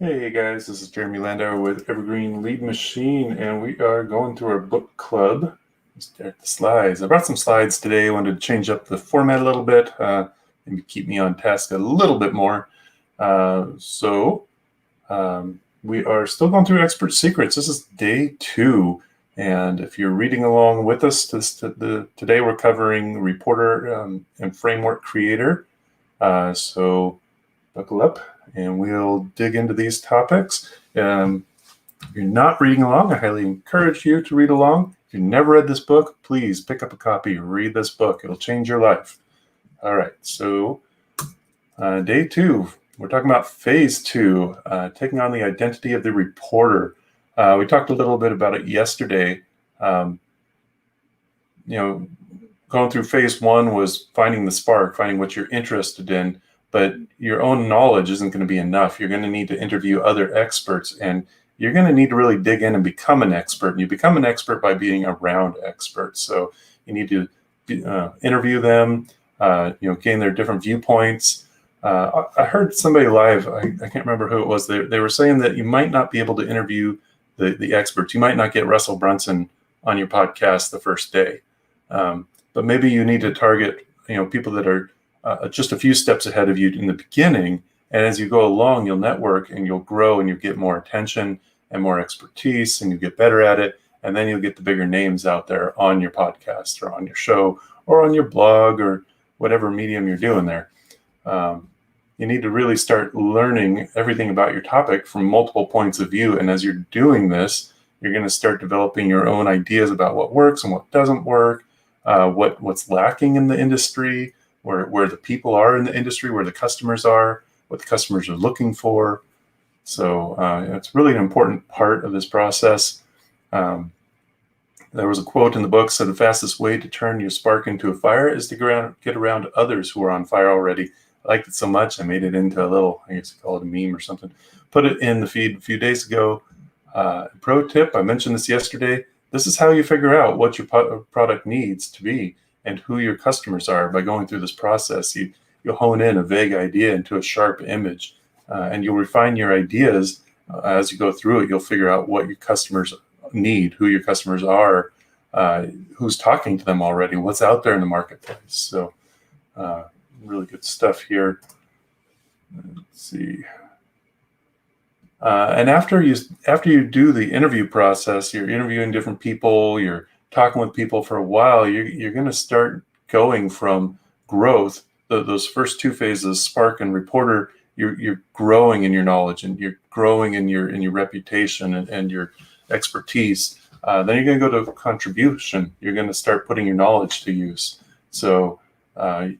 Hey guys, this is Jeremy Landauer with Evergreen Lead Machine, and we are going through our book club. Let's start the slides. I brought some slides today. I wanted to change up the format a little bit, maybe keep me on task a little bit more. We are still going through Expert Secrets. This is day 2, and if you're reading along with us, today we're covering Reporter and Framework Creator. So buckle up and we'll dig into these topics. If you're not reading along, I highly encourage you to read along. If you've never read this book, please pick up a copy, read this book. It'll change your life. All right, so day 2, we're talking about phase 2, taking on the identity of the reporter. We talked a little bit about it yesterday. Going through phase 1 was finding the spark, finding what you're interested in. But your own knowledge isn't going to be enough. You're going to need to interview other experts, and you're going to need to really dig in and become an expert. And you become an expert by being around experts. So you need to interview them, gain their different viewpoints. I heard somebody live, I can't remember who it was, they were saying that you might not be able to interview the experts. You might not get Russell Brunson on your podcast the first day. But maybe you need to target people that are just a few steps ahead of you in the beginning, and as you go along, you'll network and you'll grow and you'll get more attention and more expertise, and you get better at it, and then you'll get the bigger names out there on your podcast or on your show or on your blog or whatever medium you're doing there. You need to really start learning everything about your topic from multiple points of view, and as you're doing this, you're going to start developing your own ideas about what works and what doesn't work, what's lacking in the industry, where the people are in the industry, where the customers are, what the customers are looking for. So it's really an important part of this process. There was a quote in the book said, the fastest way to turn your spark into a fire is to get around others who are on fire already. I liked it so much, I made it into a little, I guess you call it a meme or something. Put it in the feed a few days ago. Pro tip, I mentioned this yesterday. This is how you figure out what your product needs to be and who your customers are. By going through this process, you'll hone in a vague idea into a sharp image, and you'll refine your ideas as you go through it. You'll figure out what your customers need, who your customers are, who's talking to them already, what's out there in the marketplace. So really good stuff here. Let's see. And after you do the interview process, you're interviewing different people, you're talking with people for a while, you're going to start going from growth. Those first 2 phases, spark and reporter, you're growing in your knowledge and you're growing in your reputation and your expertise. Then you're going to go to contribution. You're going to start putting your knowledge to use. So when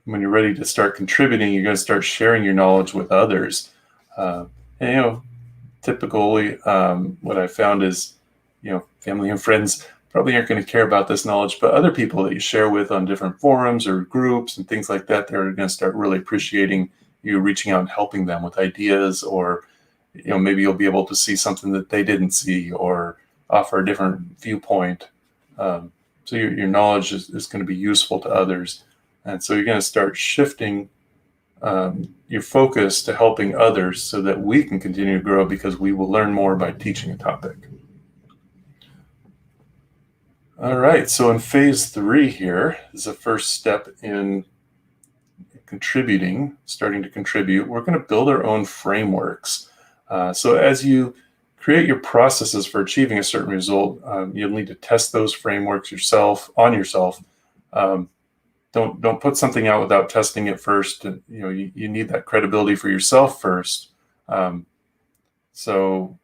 you're ready to start contributing, you're going to start sharing your knowledge with others. Typically, what I found is, family and friends probably aren't going to care about this knowledge, but other people that you share with on different forums or groups and things like that, they're going to start really appreciating you reaching out and helping them with ideas, or, maybe you'll be able to see something that they didn't see or offer a different viewpoint. So your knowledge is going to be useful to others. And so you're going to start shifting your focus to helping others so that we can continue to grow, because we will learn more by teaching a topic. All right, so in phase 3 here is the first step in contributing, starting to contribute. We're going to build our own frameworks. So as you create your processes for achieving a certain result, you'll need to test those frameworks on yourself. Don't put something out without testing it first. You need that credibility for yourself first. So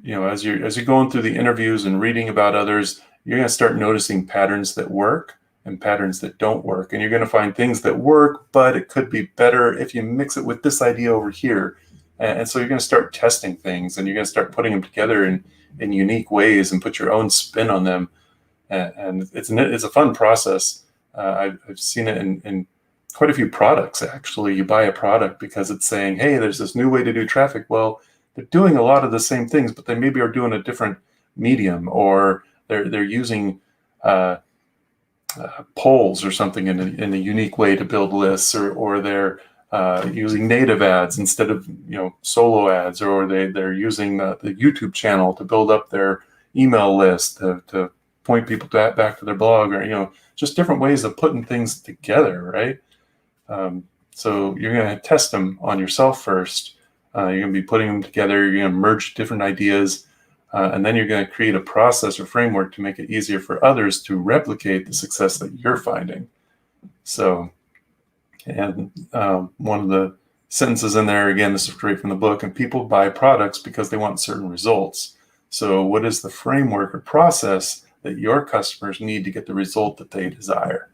as you're going through the interviews and reading about others, you're going to start noticing patterns that work and patterns that don't work. And you're going to find things that work, but it could be better if you mix it with this idea over here. And so you're going to start testing things, and you're going to start putting them together in unique ways and put your own spin on them. And it's a fun process. I've seen it in quite a few products, actually. You buy a product because it's saying, hey, there's this new way to do traffic. Well, they're doing a lot of the same things, but they maybe are doing a different medium, or they're using polls or something in a unique way to build lists, or they're using native ads instead of solo ads, or they're using the YouTube channel to build up their email list to point people back to their blog, or just different ways of putting things together, right? So you're going to test them on yourself first. You're going to be putting them together. You're going to merge different ideas, and then you're going to create a process or framework to make it easier for others to replicate the success that you're finding. So, and one of the sentences in there, again, this is straight from the book, and people buy products because they want certain results. So what is the framework or process that your customers need to get the result that they desire?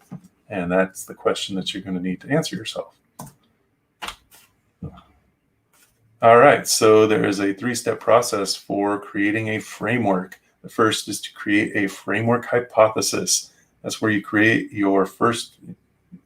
And that's the question that you're going to need to answer yourself. All right, so there is a 3-step process for creating a framework. The first is to create a framework hypothesis. That's where you create your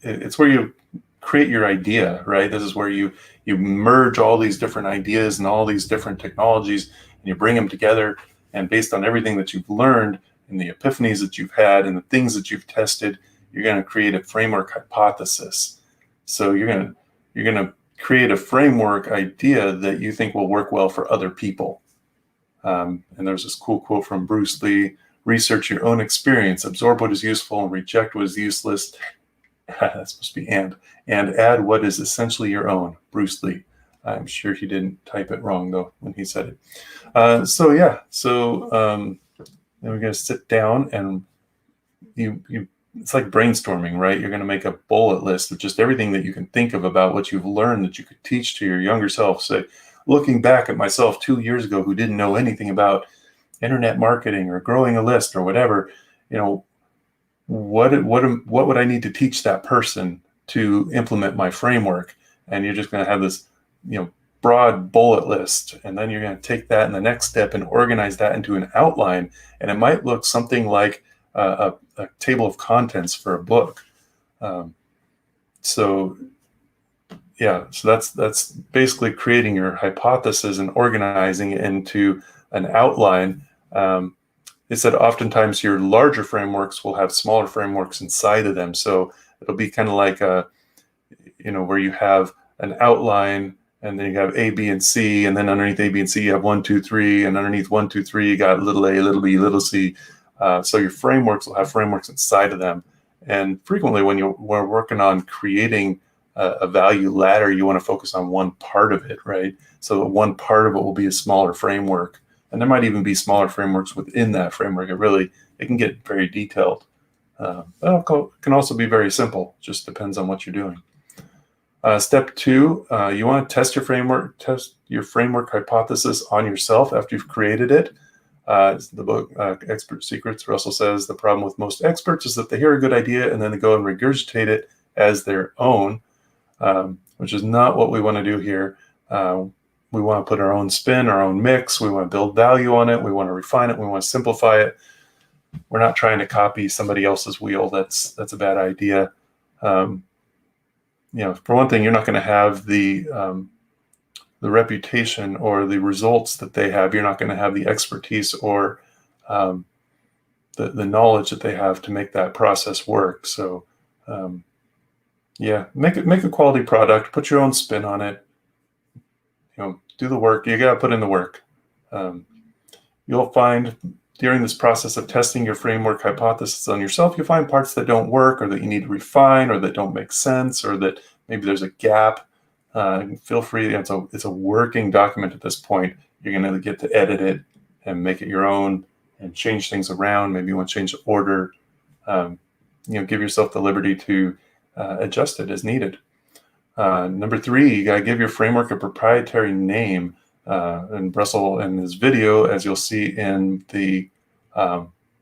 it's where you create your idea, right? This is where you merge all these different ideas and all these different technologies, and you bring them together, and based on everything that you've learned and the epiphanies that you've had and the things that you've tested, you're going to create a framework hypothesis. So you're going to create a framework idea that you think will work well for other people. And there's this cool quote from Bruce Lee: research your own experience, absorb what is useful and reject what is useless. That's supposed to be and add what is essentially your own. Bruce Lee. I'm sure he didn't type it wrong though when he said it. Then we're going to sit down and it's like brainstorming, right? You're going to make a bullet list of just everything that you can think of about what you've learned that you could teach to your younger self. Say, looking back at myself 2 years ago who didn't know anything about internet marketing or growing a list or whatever, what would I need to teach that person to implement my framework? And you're just going to have this, broad bullet list, and then you're going to take that in the next step and organize that into an outline, and it might look something like a table of contents for a book. So that's basically creating your hypothesis and organizing it into an outline. They said oftentimes your larger frameworks will have smaller frameworks inside of them. So it'll be kind of like where you have an outline, and then you have A, B, and C, and then underneath A, B, and C you have 1, 2, 3, and underneath 1, 2, 3 you got little a, little b, little c. So your frameworks will have frameworks inside of them. And frequently when we're working on creating a value ladder, you want to focus on one part of it, right? So that one part of it will be a smaller framework. And there might even be smaller frameworks within that framework. It can get very detailed. But it can also be very simple. Just depends on what you're doing. Step 2, you want to test your framework hypothesis on yourself after you've created it. The book Expert Secrets, Russell says the problem with most experts is that they hear a good idea and then they go and regurgitate it as their own, which is not what we want to do here. We want to put our own spin, our own mix. We want to build value on it. We want to refine it. We want to simplify it. We're not trying to copy somebody else's wheel. That's a bad idea. For one thing, you're not going to have the reputation or the results that they have. You're not going to have the expertise or the knowledge that they have to make that process work. So, make a quality product. Put your own spin on it. Do the work. You got to put in the work. You'll find during this process of testing your framework hypothesis on yourself, you'll find parts that don't work or that you need to refine or that don't make sense or that maybe there's a gap. Feel free. It's a working document at this point. You're going to get to edit it and make it your own and change things around. Maybe you want to change the order. Give yourself the liberty to adjust it as needed. Number 3, you got to give your framework a proprietary name. And Russell, in his video, as you'll see in the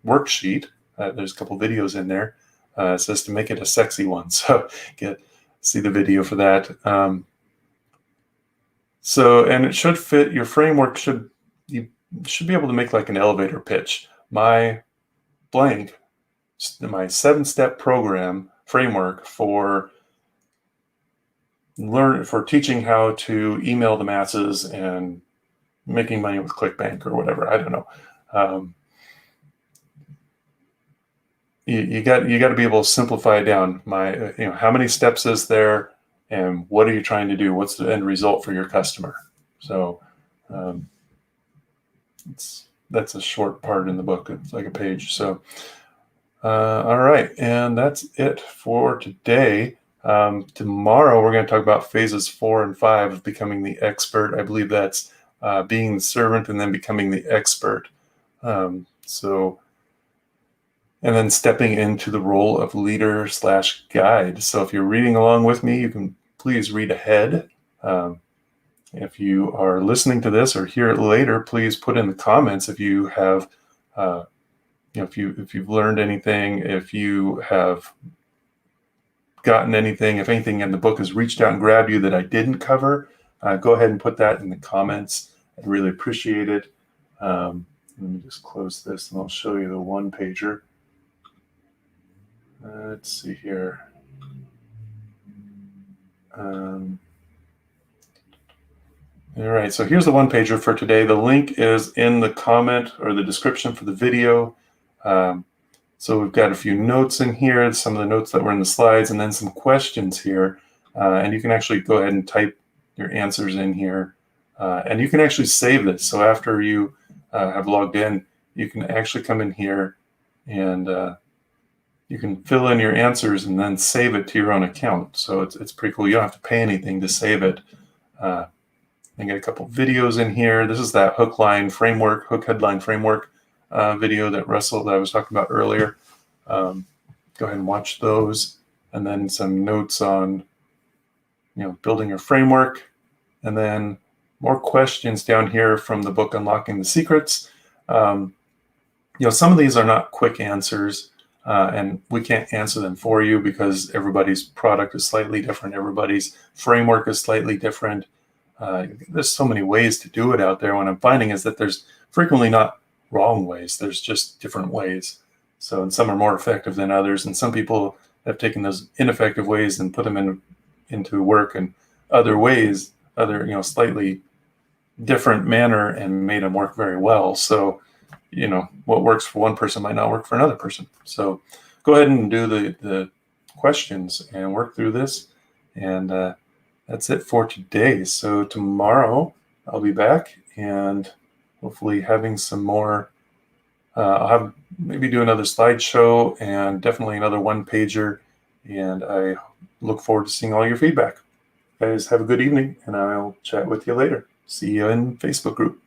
worksheet, there's a couple videos in there. It says to make it a sexy one. So see the video for that. And it should fit your framework. You should be able to make like an elevator pitch. My 7-step program framework for teaching how to email the masses and making money with ClickBank or whatever. I don't know. You got to be able to simplify it down. How many steps is there, and what are you trying to do? What's the end result for your customer? So that's a short part in the book. It's like a page. So all right, and that's it for today. Tomorrow we're going to talk about phases 4 and 5 of becoming the expert. I believe that's being the servant and then becoming the expert. And then stepping into the role of leader/guide. So if you're reading along with me, you can please read ahead. If you are listening to this or hear it later, please put in the comments if you have, if you've learned anything, if you have gotten anything, if anything in the book has reached out and grabbed you that I didn't cover, go ahead and put that in the comments. I'd really appreciate it. Let me just close this and I'll show you the one-pager. Let's see here. All right, so here's the one-pager for today. The link is in the comment or the description for the video. So we've got a few notes in here, some of the notes that were in the slides, and then some questions here. And you can actually go ahead and type your answers in here. And you can actually save this. So after you have logged in, you can actually come in here and you can fill in your answers and then save it to your own account. So it's pretty cool. You don't have to pay anything to save it. I got a couple videos in here. This is that hook headline framework video that I was talking about earlier. Go ahead and watch those, and then some notes on building your framework, and then more questions down here from the book Unlocking the Secrets. Some of these are not quick answers, and we can't answer them for you because everybody's product is slightly different. Everybody's framework is slightly different. There's so many ways to do it out there. What I'm finding is that there's frequently not wrong ways. There's just different ways. So, and some are more effective than others. And some people have taken those ineffective ways and put them into work in other ways, slightly different manner, and made them work very well. So, what works for one person might not work for another person. So go ahead and do the questions and work through this. And that's it for today. So tomorrow I'll be back and hopefully having some more. I'll maybe do another slideshow and definitely another one-pager. And I look forward to seeing all your feedback. Guys, have a good evening, and I'll chat with you later. See you in Facebook group.